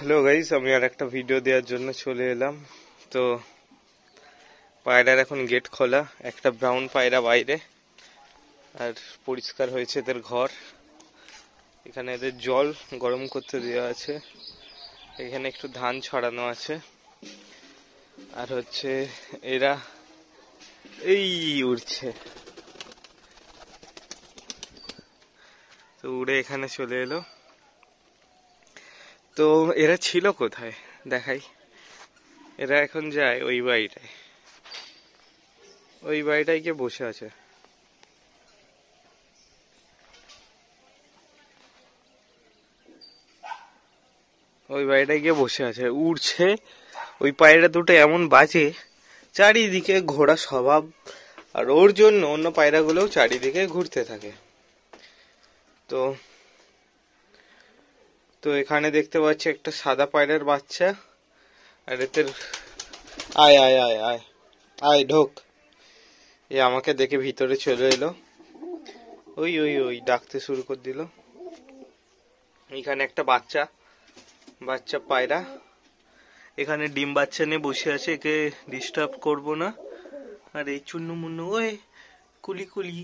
Hello guys, আমি আর একটা video দেওয়ার জন্য চলে এলাম। তো পায়রার এখন গেট খোলা, একটা ব্রাউন পায়রা বাইরে, আর পরিষ্কার হয়েছে এদের ঘর। এখানে এদের জল গরম করতে দেওয়া আছে, এখানে একটু ধান ছড়ানো আছে, আর হচ্ছে এরা এই উড়ছে, তো উড়ে এখানে চলে এলো। তো এরা ছিল কোথায় দেখাই, এরা এখন যায় ওই বাড়িটায়, ওই বাড়িটায় গিয়ে বসে আছে। ওই বাড়িটায় গিয়ে বসে আছে, উড়ছে। ওই পায়রা দুটো এমন বাজে, চারিদিকে ঘোরা স্বভাব, আর ওর জন্য অন্য পায়রাগুলোও চারিদিকে ঘুরতে থাকে। তো তো এখানে দেখতে পাচ্ছি একটা সাদা পায়রার বাচ্চা, আর এদের আয় আয় আয় আয় আয় ঢোক। এ আমাকে দেখে ভিতরে চলে এলো, ওই ওই ওই ডাকতে শুরু করে দিল। এখানে একটা বাচ্চা বাচ্চা পায়রা এখানে ডিম বাচ্চা নিয়ে বসে আছে, একে ডিস্টার্ব করব না। আর এই চুন্নু মুন্নু, ওই কুলি কুলি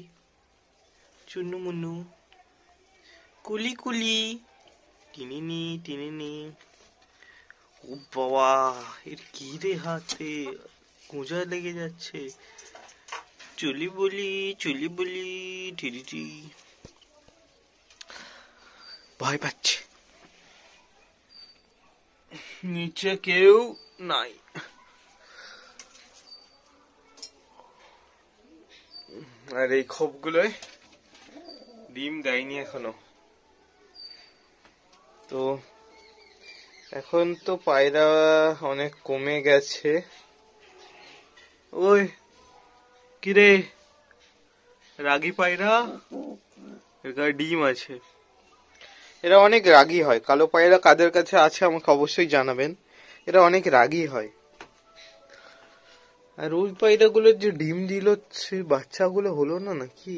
চুন্নু মুন্নু কুলি কুলি টিনিনি টিনিনি। ও বাবা, এর কি রে হাতে গোঁজা লেগে যাচ্ছে। চুলি বলি ঠিরিটি, ভয় পাচ্ছে। নিচে কেউ নাই, আর এই খোপগুলোয় ডিম দেয়নি এখনো। তো এখন তো পায়রা অনেক কমে গেছে। ওই কিরে রাগী পায়রা, এর গায়ে ডিম আছে। এরা অনেক রাগী হয়, কালো পায়রা কাদের কাছে আছে আমাকে অবশ্যই জানাবেন। এরা অনেক রাগী হয়। আর ওই পায়রাগুলোর যে ডিম দিল, সে বাচ্চাগুলো হলো না নাকি?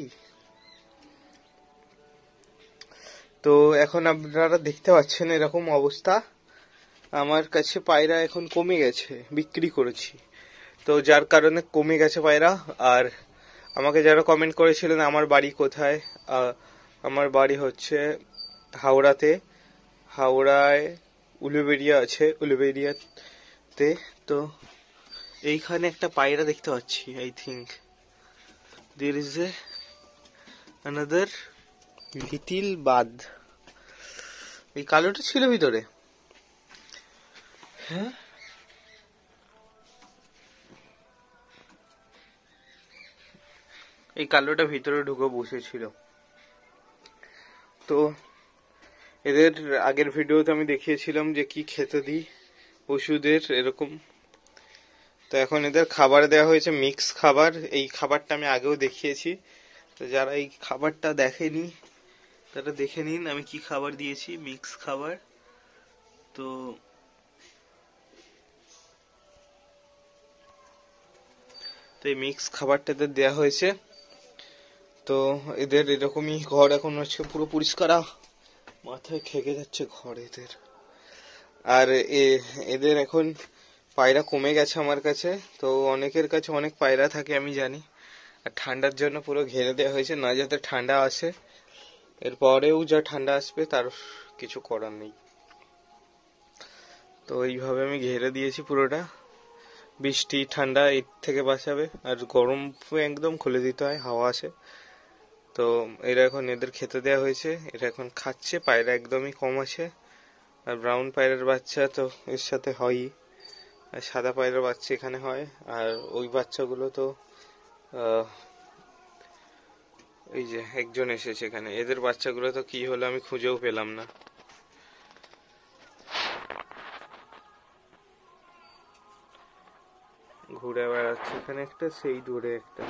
তো এখন আপনারা দেখতে পাচ্ছেন এরকম অবস্থা। আমার কাছে পায়রা এখন কমে গেছে, বিক্রি করেছি, তো যার কারণে কমে গেছে পায়রা। আর আমাকে যারা কমেন্ট করেছিলেন আমার বাড়ি কোথায়, আমার বাড়ি হচ্ছে হাওড়াতে। হাওড়ায় উলুবেড়িয়া আছে, উলুবেড়িয়াতে। তো এইখানে একটা পায়রা দেখতে পাচ্ছি। I think there is a another little bird. এই কালোটা ছিল ভিতরে, হ্যাঁ এই কালোটা ভিতরে ঢুকে বসেছিল। তো এদের আগের ভিডিওতে আমি দেখিয়েছিলাম যে কি খেতে দিই, ওষুধের এরকম। তো এখন এদের খাবার দেওয়া হয়েছে মিক্স খাবার। এই খাবারটা আমি আগেও দেখিয়েছি, তো যারা এই খাবারটা দেখেনি তারা দেখে নিন আমি কি খাবার দিয়েছি, মিক্স খাবার। তো এই মিক্স খাবারটা এদের দেওয়া হয়েছে। তো এদের এরকমই ঘর এখন হচ্ছে পুরো পরিষ্কার, মাথায় ঠেকে যাচ্ছে ঘর এদের। আর এদের এখন পায়রা কমে গেছে আমার কাছে, তো অনেকের কাছে অনেক পায়রা থাকে আমি জানি। আর ঠান্ডার জন্য পুরো ঘিরে দেওয়া হয়েছে, না যাতে ঠান্ডা আসে। এরপরেও যা ঠান্ডা আসবে তার কিছু করার নেই। তো এইভাবে আমি ঘিরে দিয়েছি পুরোটা, বৃষ্টি ঠান্ডা এর থেকে বাঁচাবে। আর গরম একদম খুলে দিতে হয়, হাওয়া আসে। তো এরা এখন এদের খেতে দেওয়া হয়েছে, এরা এখন খাচ্ছে। পায়রা একদমই কম আছে, আর ব্রাউন পায়রার বাচ্চা তো এর সাথে হয়ই, আর সাদা পায়রার বাচ্চা এখানে হয়। আর ওই বাচ্চাগুলো তো এই যে একজন এসেছে এখানে, এদের বাচ্চাগুলো তো কি হলো আমি খুঁজেও পেলাম না। ঘুরে বেড়াচ্ছে এখানে একটা, সেই দূরে একটা।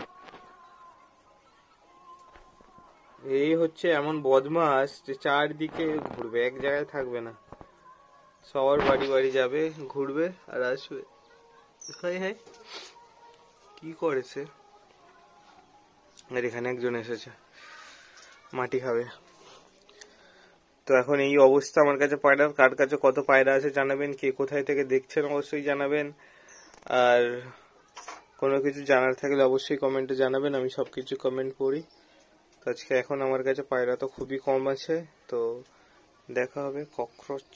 এই হচ্ছে এমন বদমাস যে চারদিকে ঘুরবে, এক জায়গায় থাকবে না, সবার বাড়ি বাড়ি যাবে, ঘুরবে আর আসবে। হাই হাই কি করেছে। আর এখানে একজন এসেছে, মাটি খাবে। তো এখন এই অবস্থা আমার কাছে পায়রার। কার কাছে কত পায়রা আছে জানাবেন, কে কোথায় থেকে দেখছেন অবশ্যই জানাবেন। আর কোনো কিছু জানার থাকলে অবশ্যই কমেন্টে জানাবেন, আমি সবকিছু কমেন্ট পড়ি। তো আজকে এখন আমার কাছে পায়রা তো খুবই কম আছে। তো দেখা হবে ককরোচ,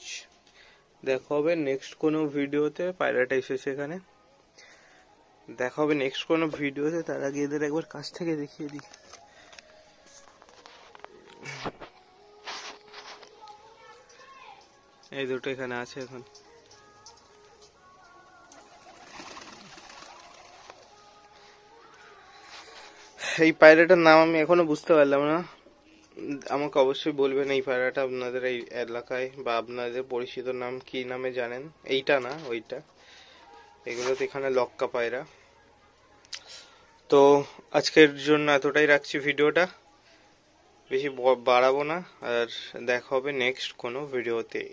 দেখা হবে নেক্সট কোনো ভিডিওতে। পায়রাটা এসেছে এখানে, দেখা হবে নেক্সট কোনো ভিডিওতে। তার আগে এদের একবার কাছ থেকে দেখিয়ে দিই। এই দুটো এখানে আছে এখন। এই পায়রাটার নাম আমি এখনো বুঝতে পারলাম না, আমাকে অবশ্যই বলবেন এই পায়রাটা আপনাদের এই এলাকায় বা আপনাদের পরিচিত নাম কি নামে জানেন। এইটা না ওইটা, এগুলো তো এখানে লক্কা পায়রা। তো আজকের জন্য এতটাই রাখছি ভিডিওটা, বেশি বাড়াবো না। আর দেখা হবে নেক্সট কোনো ভিডিওতে।